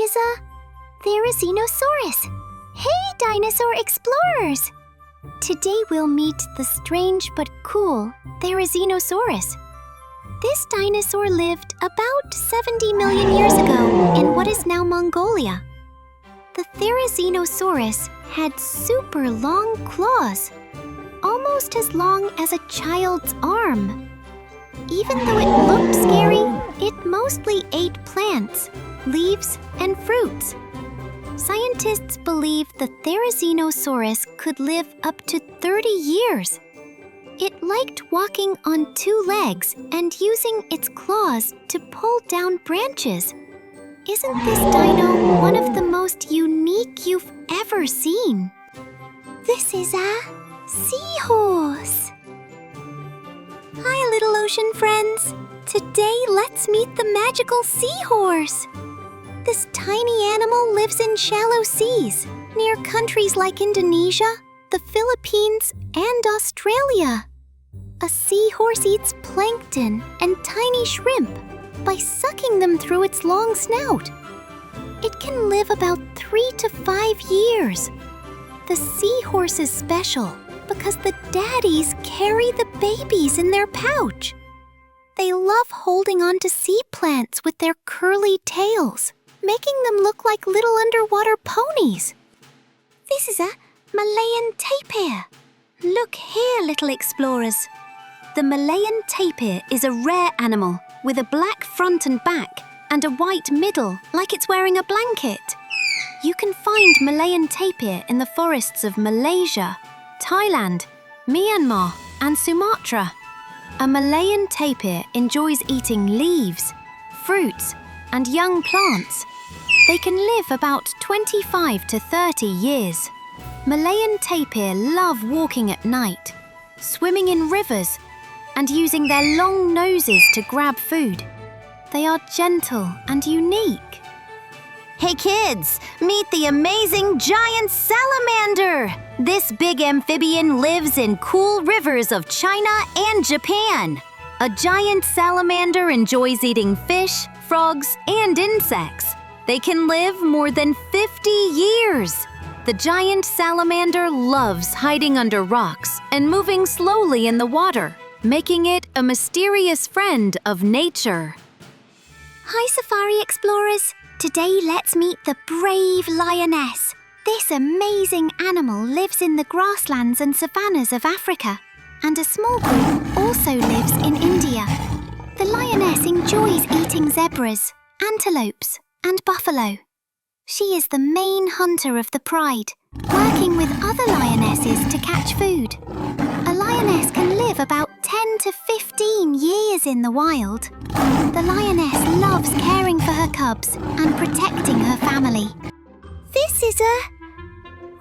is a Therizinosaurus. Hey, dinosaur explorers! Today we'll meet the strange but cool Therizinosaurus. This dinosaur lived about 70 million years ago in what is now Mongolia. The Therizinosaurus had super long claws, almost as long as a child's arm. Even though it looked scary, it mostly ate plants, leaves, and fruits. Scientists believe the Therizinosaurus could live up to 30 years. It liked walking on two legs and using its claws to pull down branches. Isn't this dino one of the most unique you've ever seen? This is a seahorse. Hi, little ocean friends. Today, let's meet the magical seahorse. This tiny animal lives in shallow seas, near countries like Indonesia, the Philippines, and Australia. A seahorse eats plankton and tiny shrimp by sucking them through its long snout. It can live about 3 to 5 years. The seahorse is special because the daddies carry the babies in their pouch. They love holding on to sea plants with their curly tails, making them look like little underwater ponies. This is a Malayan tapir. Look here, little explorers. The Malayan tapir is a rare animal with a black front and back and a white middle like it's wearing a blanket. You can find Malayan tapir in the forests of Malaysia, Thailand, Myanmar, and Sumatra. A Malayan tapir enjoys eating leaves, fruits, and young plants. They can live about 25 to 30 years. Malayan tapir love walking at night, swimming in rivers, and using their long noses to grab food. They are gentle and unique. Hey kids, meet the amazing giant salamander! This big amphibian lives in cool rivers of China and Japan. A giant salamander enjoys eating fish, frogs, and insects. They can live more than 50 years. The giant salamander loves hiding under rocks and moving slowly in the water, making it a mysterious friend of nature. Hi, safari explorers! Today, let's meet the brave lioness. This amazing animal lives in the grasslands and savannas of Africa, and a small group also lives in India. The lioness enjoys eating zebras, antelopes, and buffalo. She is the main hunter of the pride, working with other lionesses to catch food. A lioness can live about 10 to 15 years in the wild. The lioness loves caring for her cubs and protecting her family. This is a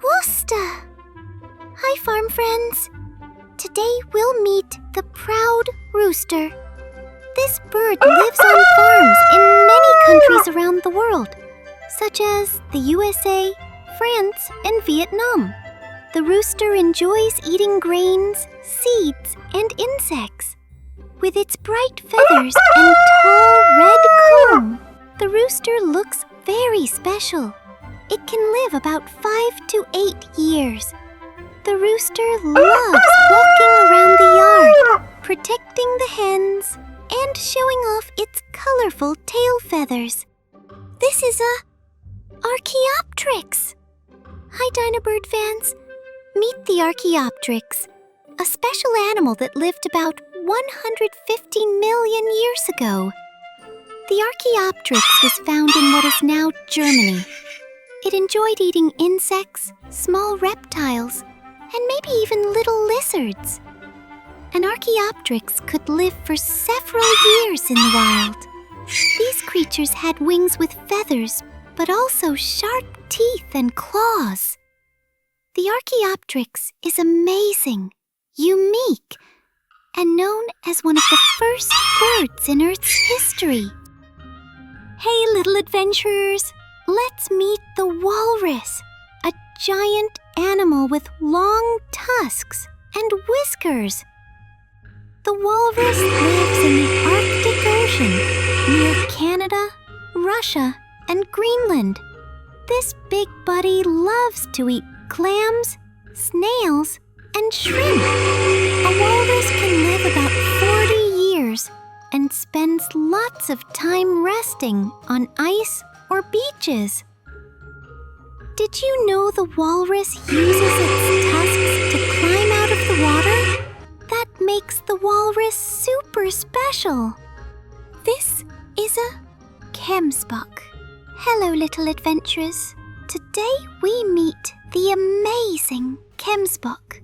Rooster. Hi, farm friends. Today we'll meet the proud rooster. This bird lives on farms in many countries around the world, such as the USA, France, and Vietnam. The rooster enjoys eating grains, seeds, and insects. With its bright feathers and tall red comb, the rooster looks very special. It can live about 5 to 8 years. The rooster loves walking around the yard, protecting the hens, and showing off its colorful tail feathers. This is a Archaeopteryx. Hi, Dinobird fans. Meet the Archaeopteryx, a special animal that lived about 150 million years ago. The Archaeopteryx was found in what is now Germany. It enjoyed eating insects, small reptiles, and maybe even little lizards. An Archaeopteryx could live for several years in the wild. These creatures had wings with feathers, but also sharp teeth and claws. The Archaeopteryx is amazing, unique, and known as one of the first birds in Earth's history. Hey, little adventurers! Let's meet the walrus, a giant animal with long tusks and whiskers. The walrus lives in the Arctic Ocean, near Canada, Russia, and Greenland. This big buddy loves to eat clams, snails, and shrimp. A walrus can live about 40 years and spends lots of time resting on ice or beaches. Did you know the walrus uses its tusks to climb out of the water? That makes the walrus super special. This is a Kemsbok. Hello, little adventurers. Today we meet the amazing Kemsbok.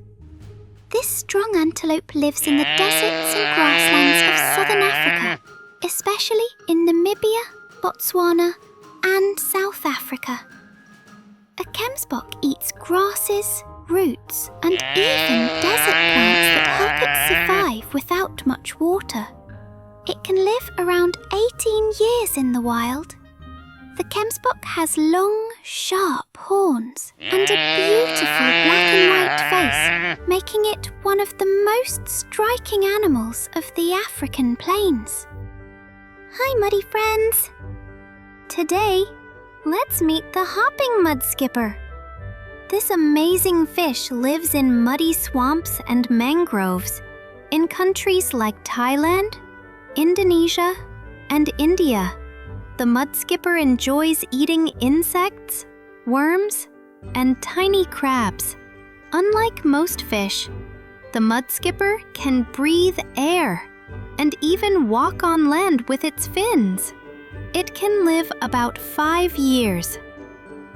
This strong antelope lives in the deserts and grasslands of southern Africa, especially in Namibia, Botswana, and South Africa. A Kemsbok eats grasses, roots, and even desert plants that help it survive without much water. It can live around 18 years in the wild. The Kemsbok has long, sharp horns and a beautiful black and white face, making it one of the most striking animals of the African plains. Hi, muddy friends! Today, let's meet the hopping mud skipper. This amazing fish lives in muddy swamps and mangroves in countries like Thailand, Indonesia, and India. The mud skipper enjoys eating insects, worms, and tiny crabs. Unlike most fish, the mud skipper can breathe air and even walk on land with its fins. It can live about 5 years.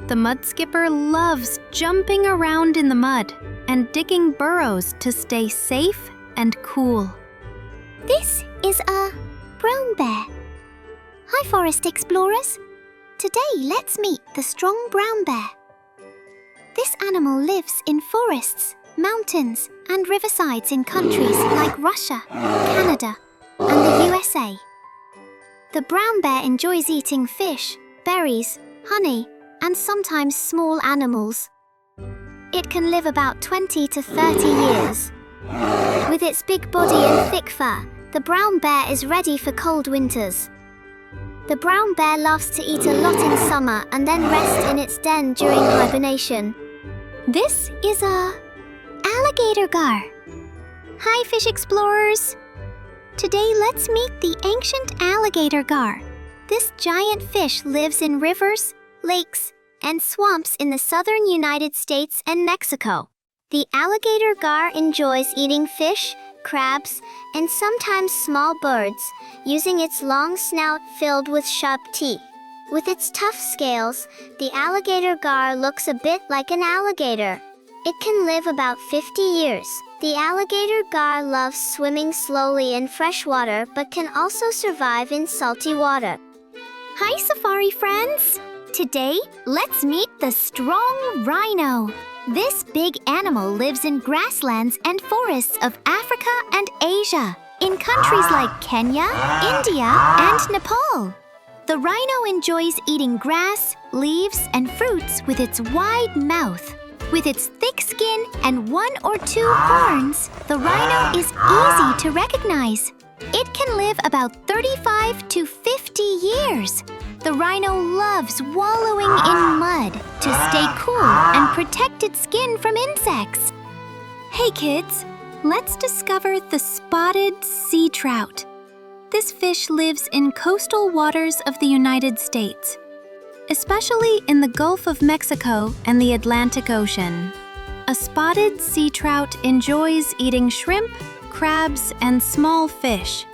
The mud skipper loves jumping around in the mud and digging burrows to stay safe and cool. This is a brown bear. Hi, forest explorers. Today, let's meet the strong brown bear. This animal lives in forests, mountains, and riversides in countries like Russia, Canada, and the USA. The brown bear enjoys eating fish, berries, honey, and sometimes small animals. It can live about 20 to 30 years. With its big body and thick fur, the brown bear is ready for cold winters. The brown bear loves to eat a lot in summer and then rest in its den during hibernation. This is a alligator gar. Hi, fish explorers! Today, let's meet the ancient alligator gar. This giant fish lives in rivers, lakes, and swamps in the southern United States and Mexico. The alligator gar enjoys eating fish, crabs, and sometimes small birds, using its long snout filled with sharp teeth. With its tough scales, the alligator gar looks a bit like an alligator. It can live about 50 years. The alligator gar loves swimming slowly in fresh water but can also survive in salty water. Hi, safari friends! Today, let's meet the strong rhino. This big animal lives in grasslands and forests of Africa and Asia, in countries like Kenya, India, and Nepal. The rhino enjoys eating grass, leaves, and fruits with its wide mouth. With its thick skin and 1 or 2 horns, the rhino is easy to recognize. It can live about 35 to 50 years. The rhino loves wallowing in mud to stay cool and protect its skin from insects. Hey kids, let's discover the spotted sea trout. This fish lives in coastal waters of the United States, especially in the Gulf of Mexico and the Atlantic Ocean. A spotted sea trout enjoys eating shrimp, crabs, and small fish.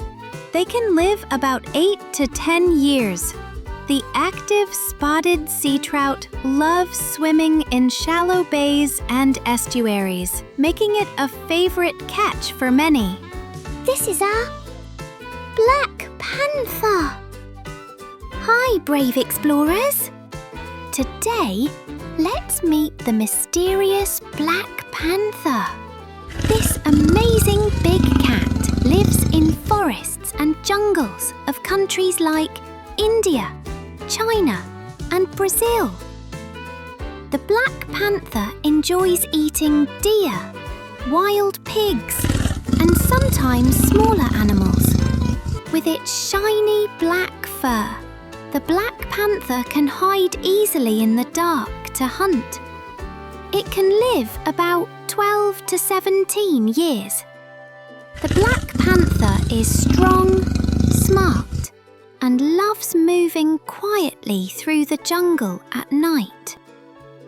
They can live about 8 to 10 years. The active spotted sea trout loves swimming in shallow bays and estuaries, making it a favorite catch for many. This is a black panther. Hi, brave explorers! Today, let's meet the mysterious black panther. This amazing big cat lives in forests and jungles of countries like India, China, and Brazil. The black panther enjoys eating deer, wild pigs, and sometimes smaller animals. With its shiny black fur, The black panther can hide easily in the dark to hunt. It can live about 12 to 17 years. The black panther is strong, smart, and loves moving quietly through the jungle at night.